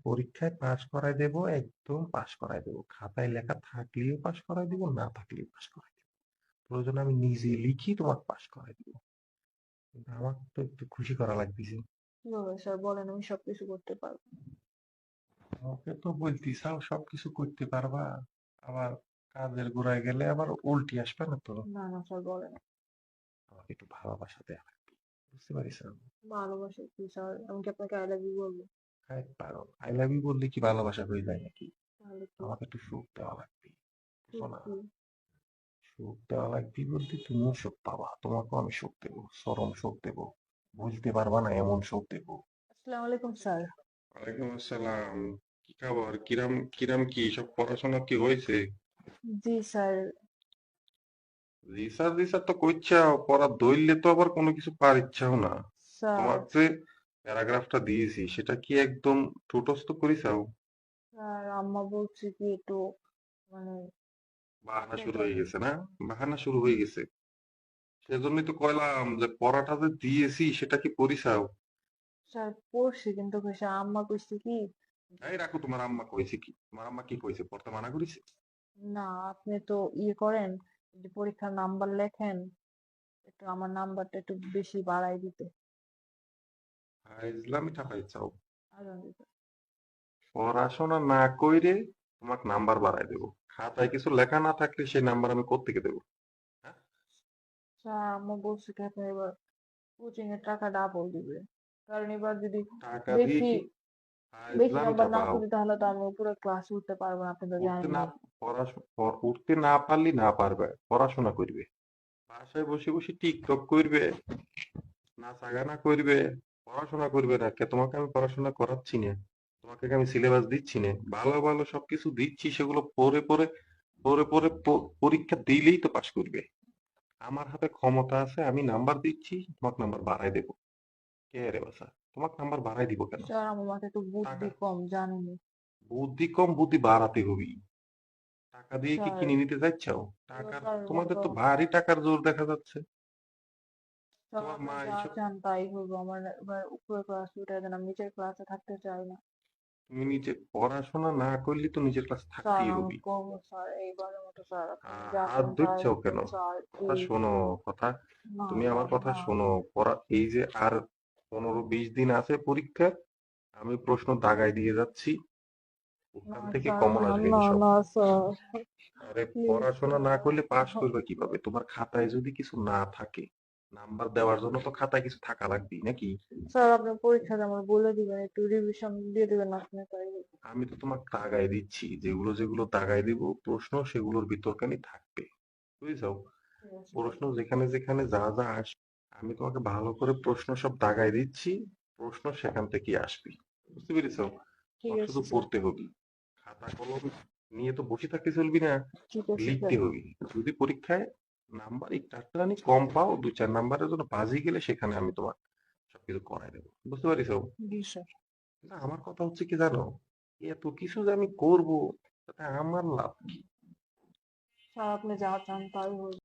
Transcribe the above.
পরীক্ষায় পাস করায় দেব, একদম পাস করায় দেব। খাতায় লেখা থাকলেও পাস করায় দিব, না থাকলেও পাস করায় দিব। প্রয়োজনে আমি নিজে লিখি তোমাকে পাস করায় দিব। কিন্তু আমার তো একটু খুশি করা লাগতেছে। কিভাবে স্যার বলেন, আমি সবকিছু করতে পারবো। ওকে তো বলতিসাও সবকিছু করতে পারবা, আবার কাজের গোড়ায় গেলে আবার উল্টি আসবে না তো। না না স্যার বলেন। আমাকে একটু ভালোবাসা দেয়া লাগবে, বুঝতে পারিস? ভালোবাসি কি স্যার, আমি কি আপনাকে আই লাভ ইউ বলবো? হ্যাঁ পারো, আই লাভ ইউ বললে কি ভালোবাসা হয়ে যায় নাকি? তাহলে কি? আমাকে একটু সুখ দেওয়া লাগবে, বুঝো না? সত্যি? সুখ দেওয়া লাগবে বলতে তুমিও সুখ পাবা, তোমাকেও আমি সুখ দেবো, চরম সুখ দেবো। বুঝতে পারবা না এমন সুখ দেবো। আসসালামু আলাইকুম স্যার। ওয়ালাইকুম আসসালাম। কি খবর? কিরাম কিরাম কি সব পড়াশোনা কি হয়েছে? জি স্যার। রিসার্চ রিসার্চ তো করছাও, পড়া ধরলে তো আবার কোনো কিছু পারিচ্ছাও না। স্যার তোমার যে প্যারাগ্রাফটা দিয়েছি সেটা কি একদম ঠোঁটস্থ করিসাও? স্যার আম্মা বলছে কি একটু মানে বাহানা শুরু দেখেন। হয়ে গেছে না? বাহানা শুরু হয়ে গেছে। সেজন্যই তো কইলাম যে পড়াটা যে দিয়েছি সেটা কি পড়িসাও? স্যার পড়ছি কিন্তু কইছে আম্মা কইছে কি এই রাখো, তোমার আম্মা কইছে কি? তোমার আম্মা কি কইছে? পড়তে মানা করিছে? না আপনি তো ইয়ে করেন, যে পরীক্ষার নাম্বার লেখেন, একটু আমার নাম্বারটা একটু বেশি বাড়াই দিতে। ইসলামী ঠাপাইছাও। আজান দিতে। পড়াশোনা না কইরে তোমাকে নাম্বার বাড়াই দেবো। খাতায় কিছু লেখা না থাকলে সেই নাম্বার আমি কোত্থেকে দেবো? হ্যাঁ? স্যার আম্মা বলছে কি আপনি এবার কোচিং এর টাকা ডাবল দিবে, কারণ এবার যদি টাকা দিয়ে বেশি কি বেশি ফাইজলামি নাম্বার না চাপাও? করি তাহলে তো আমি উপরে ক্লাসে উঠতে পারবো না, আপনি তো উঠতে না জানেনই। উঠতে না পারলি না পারবে, পড়াশোনা করবে। বাসায় বসে বসে টিকটক করবে, নাচা গানা করবে, পড়াশোনা করবে না। কে তোমাকে আমি পড়াশোনা করাচ্ছি না? তোমাকে কি আমি সিলেবাস দিচ্ছি না? ভালো ভালো সবকিছু দিচ্ছি, সেগুলো পড়ে পড়ে পড়ে পড়ে পরীক্ষা দিলেই তো পাশ করবে। আমার হাতে ক্ষমতা আছে, আমি নাম্বার দিচ্ছি, তোমাকে নাম্বার বাড়াই দেবো। কে রে বাসা, তোমাকে নাম্বার বাড়াই দিব কেন? স্যার আমার মাথায় একটু বুদ্ধি টাকা, কম, জানেনই। বুদ্ধি কম, বুদ্ধি বাড়াতে হবি। টাকা দিয়ে কি স্যার কিনে নিতে চাচ্ছাও? টাকার, এবারের তোমাদের মতো তো ভারী টাকার জোর দেখা যাচ্ছে। স্যার তোমার আপনি মা যা এইসব, চান তাই হইবো, আমার এবার উপরে ক্লাসে উঠে দেন, আমি নিচের ক্লাসে থাকতে চাই না। তুমি নিজে পড়াশোনা না করলে তো নিজের ক্লাস স্যার থাকতেই আমি হবি। করবো স্যার, এইবারের মতো স্যার আপনি যা হাত চান তাই ধরছাও হইবো কেন? স্যার, কথা প্লিজ। শোনো, কথা, না তুমি আমার স্যার কথা না। শোনো। পড়া এই যে আর 15-20 দিন আছে পরীক্ষা, আমি প্রশ্ন দাগাই দিয়ে যাচ্ছি, না ওখান থেকে স্যার কমন না আসবে না হিসাব। না স্যার, আরে প্লিজ পড়াশোনা না করলে পাশ স্যার। করবে কিভাবে? তোমার খাতায় যদি কিছু না থাকে, নাম্বার দেওয়ার জন্য তো খাতায় কিছু থাকা লাগবে নাকি? স্যার আপনার পরীক্ষাতে আমার বলে দিবেন, একটু রিভিশন দিয়ে দিবেন আপনি তাই হইবো। আমি তো তোমাকে দাগাই দিচ্ছি, যেগুলো যেগুলো দাগাই দিব প্রশ্ন, সেগুলোর বিতর্কানি থাকবে, বুঝছো? ঠিক আছে স্যার। প্রশ্ন যেখানে যেখানে যা যা আসবে, আমি তোমাকে ভালো করে প্রশ্ন সব দাগাই দিচ্ছি। প্রশ্ন সেখান থেকেই আসবে, বুঝতে পেরেছো? ঠিক তোমাকে আছে শুধু স্যার। পড়তে হবে। খাতা কলম নিয়ে তো বসে থাকতে চলবি না, ঠিক আছে লিখতে স্যার। হবে। যদি পরীক্ষায় নাম্বার একটু আটটানি কম পাও, 2-4 নাম্বারের জন্য বাজি গেলে, সেখানে আমি তোমার সবকিছু করাই দেবো, বুঝতে পারিছো? জি স্যার। না, আমার কথা হচ্ছে কি জানো, এত কিছু যে আমি করব, তাতে আমার লাভ কি? স্যার আপনি যা চান তাই হইবো।